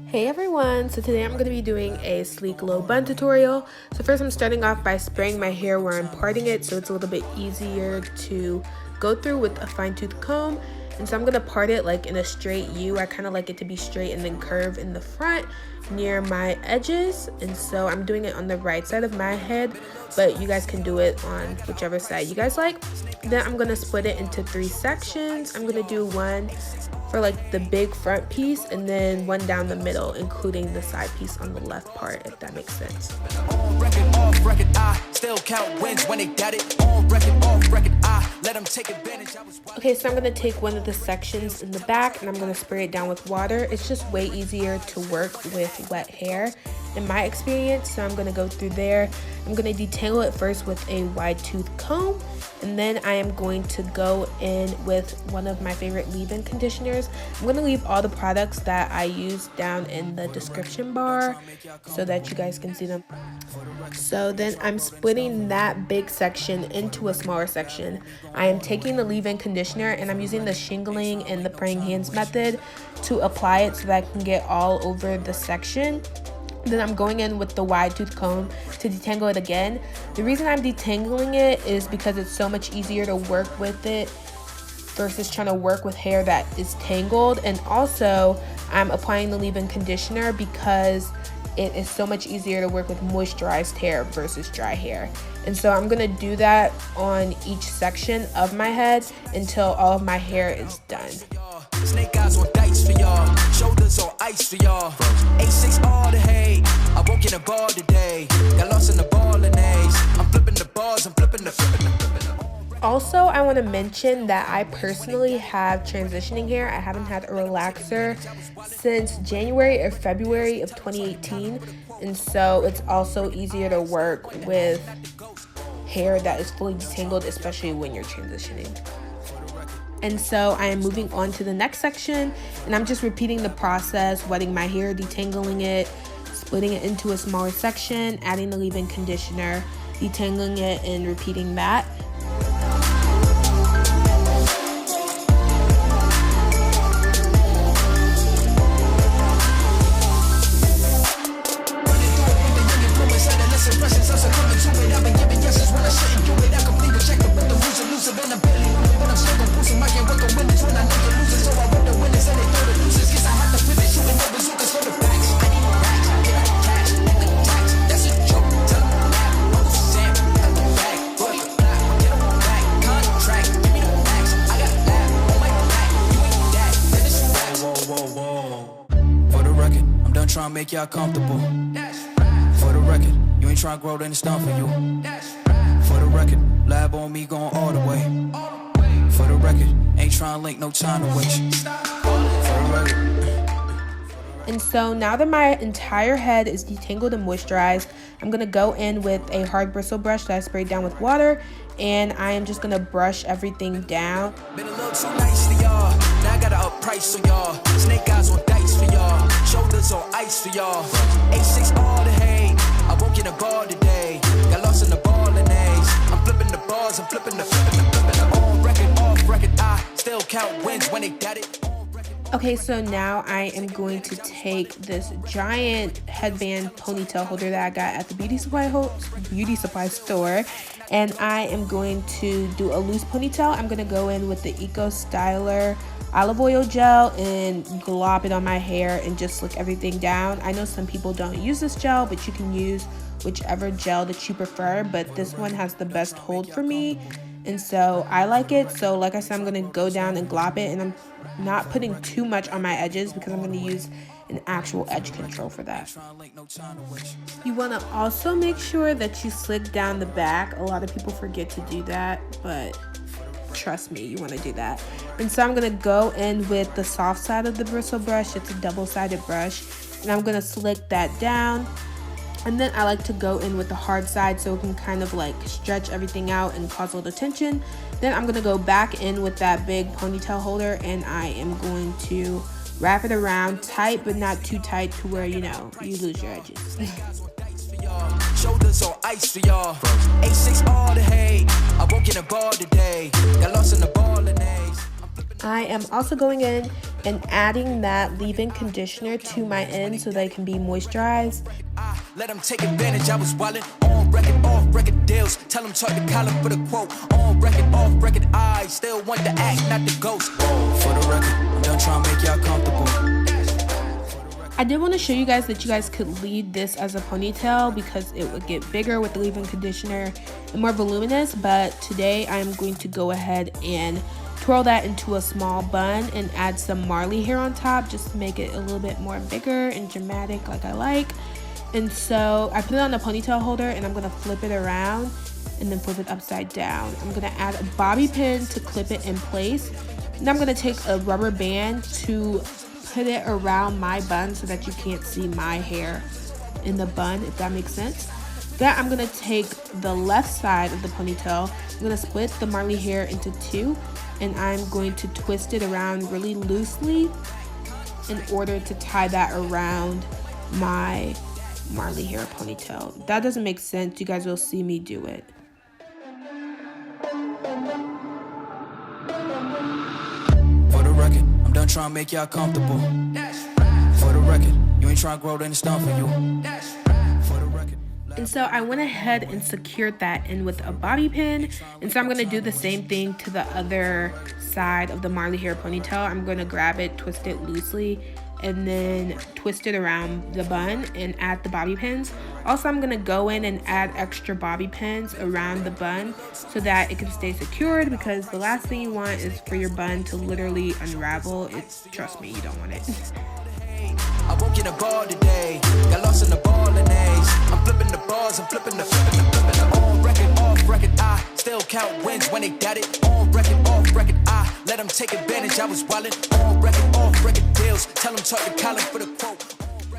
Hey everyone, so today I'm going to be doing a sleek low bun tutorial. So first I'm starting off by spraying my hair where I'm parting it so it's a little bit easier to go through with a fine tooth comb. And so I'm going to part it like in a straight U. I kind of like it to be straight and then curve in the front near my edges. And so I'm doing it on the right side of my head, but you guys can do it on whichever side you guys like. Then I'm going to split it into 3 sections. I'm going to do one for like the big front piece and then one down the middle, including the side piece on the left part, if that makes sense. Okay, so I'm going to take one of the sections in the back and I'm going to spray it down with water. It's just way easier to work with wet hair in my experience, so I'm going to go through there. I'm going to detangle it first with a wide tooth comb, and then I am going to go in with one of my favorite leave-in conditioners. I'm going to leave all the products that I use down in the description bar so that you guys can see them. So then I'm splitting that big section into a smaller section. I am taking the leave-in conditioner and I'm using the shingling and the praying hands method to apply it so that I can get all over the section. Then I'm going in with the wide tooth comb to detangle it again. The reason I'm detangling it is because it's so much easier to work with it versus trying to work with hair that is tangled. And also I'm applying the leave-in conditioner because it is so much easier to work with moisturized hair versus dry hair. And so I'm gonna do that on each section of my head until all of my hair is done. Snake eyes on dice for y'all, shoulders on ice for y'all. A6 all the hate, I won't get a ball today. Got lost in the ball and A's. I'm flipping the balls, I'm flipping the. Also, I want to mention that I personally have transitioning hair. I haven't had a relaxer since January or February of 2018, and so it's also easier to work with hair that is fully detangled, especially when you're transitioning. And so I am moving on to the next section, and I'm just repeating the process, wetting my hair, detangling it, splitting it into a smaller section, adding the leave-in conditioner, detangling it, and repeating that. Trying to make y'all comfortable. For the record, you ain't trying to grow, then it's done for you. For the record, lab on me going all the way. For the record, ain't trying to link, no time to waste. For the record. And so now that my entire head is detangled and moisturized, I'm going to go in with a hard bristle brush that I sprayed down with water, and I am just going to brush everything down. Been a little too nice for y'all. Now I got to up price for y'all. Snake eyes on dice for y'all. Shoulders on ice for y'all. A6 all the hate. I won't get a ball today. Got lost in the ball and A's. I'm flipping the balls, I'm flipping the. On record, off record, I still count wins when they got it. Okay, so now I am going to take this giant headband ponytail holder that I got at the beauty supply store, and I am going to do a loose ponytail. I'm going to go in with the Eco Styler olive oil gel and glop it on my hair and just slick everything down. I know some people don't use this gel, but you can use whichever gel that you prefer, but this one has the best hold for me, and so I like it. So like I said, I'm going to go down and glop it, and I'm not putting too much on my edges because I'm going to use an actual edge control for that. You want to also make sure that you slick down the back. A lot of people forget to do that, but trust me, you want to do that. And so I'm going to go in with the soft side of the bristle brush. It's a double-sided brush, and I'm going to slick that down. And then I like to go in with the hard side so it can kind of like stretch everything out and cause a little tension. Then I'm going to go back in with that big ponytail holder, and I am going to wrap it around tight, but not too tight to where, you know, you lose your edges. Shoulders on ice for y'all. A6 all the hate. I won't get a ball today. Got lost in the ball and A's. I am also going in and adding that leave-in conditioner to my ends so they can be moisturized. Let them take advantage, I was wildin' on record, off record deals. Tell them talk to Colin for the quote. On record, off record, I still want the act, not the ghost. For the record, I'm done trying to make y'all comfortable. I did want to show you guys that you guys could leave this as a ponytail because it would get bigger with the leave-in conditioner and more voluminous, but today I'm going to go ahead and twirl that into a small bun and add some Marley hair on top just to make it a little bit more bigger and dramatic like I like. And so I put it on a ponytail holder and I'm going to flip it around and then flip it upside down. I'm going to add a bobby pin to clip it in place. And I'm going to take a rubber band to put it around my bun so that you can't see my hair in the bun, if that makes sense. Then I'm going to take the left side of the ponytail. I'm going to split the Marley hair into two and I'm going to twist it around really loosely in order to tie that around my Marley hair ponytail. If that doesn't make sense, you guys will see me do it. For the record, I'm done trying to make y'all comfortable. For the record, you ain't trying to grow, then it's done for you. For the record. And so I went ahead and secured that in with a bobby pin. And so I'm going to do the same thing to the other side of the Marley hair ponytail. I'm going to grab it, twist it loosely, and then twist it around the bun and add the bobby pins. Also, I'm going to go in and add extra bobby pins around the bun so that it can stay secured, because the last thing you want is for your bun to literally unravel. Trust me, you don't want it. I won't get a ball today. Got lost in the ball and A's. I'm flipping the balls, I'm flipping the on record, off record. I still count wins when they got it. On record, off record. I let them take advantage. I was wildin' on record, off record deals. Tell them talk to Colin for the quote.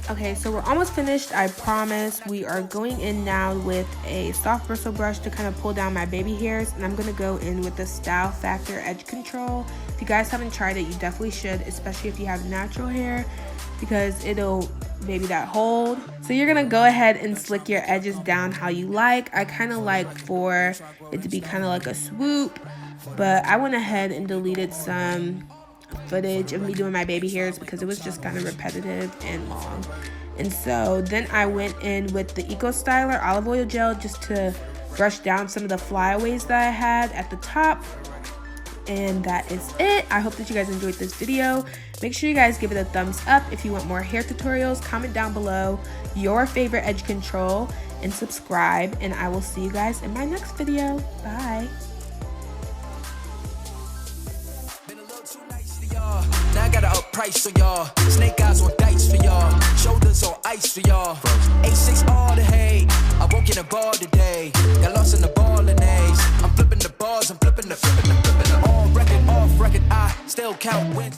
Okay, so we're almost finished, I promise. We are going in now with a soft bristle brush to kind of pull down my baby hairs, and I'm going to go in with the Style Factor Edge Control. If you guys haven't tried it, you definitely should, especially if you have natural hair, because it'll baby that hold. So you're going to go ahead and slick your edges down how you like. I kind of like for it to be kind of like a swoop, but I went ahead and deleted some footage of me doing my baby hairs because it was just kind of repetitive and long. And so then I went in with the Eco Styler olive oil gel just to brush down some of the flyaways that I had at the top. And that is it. I hope that you guys enjoyed this video. Make sure you guys give it a thumbs up. If you want more hair tutorials, comment down below your favorite edge control and subscribe, and I will see you guys in my next video. Bye. Now I gotta up price for y'all. Snake eyes on dice for y'all. Shoulders on ice for y'all. A6 all the hate. I won't get a ball today. Got lost in the ball and A's. I'm flipping the balls, I'm flipping the on record, off record. I still count wins.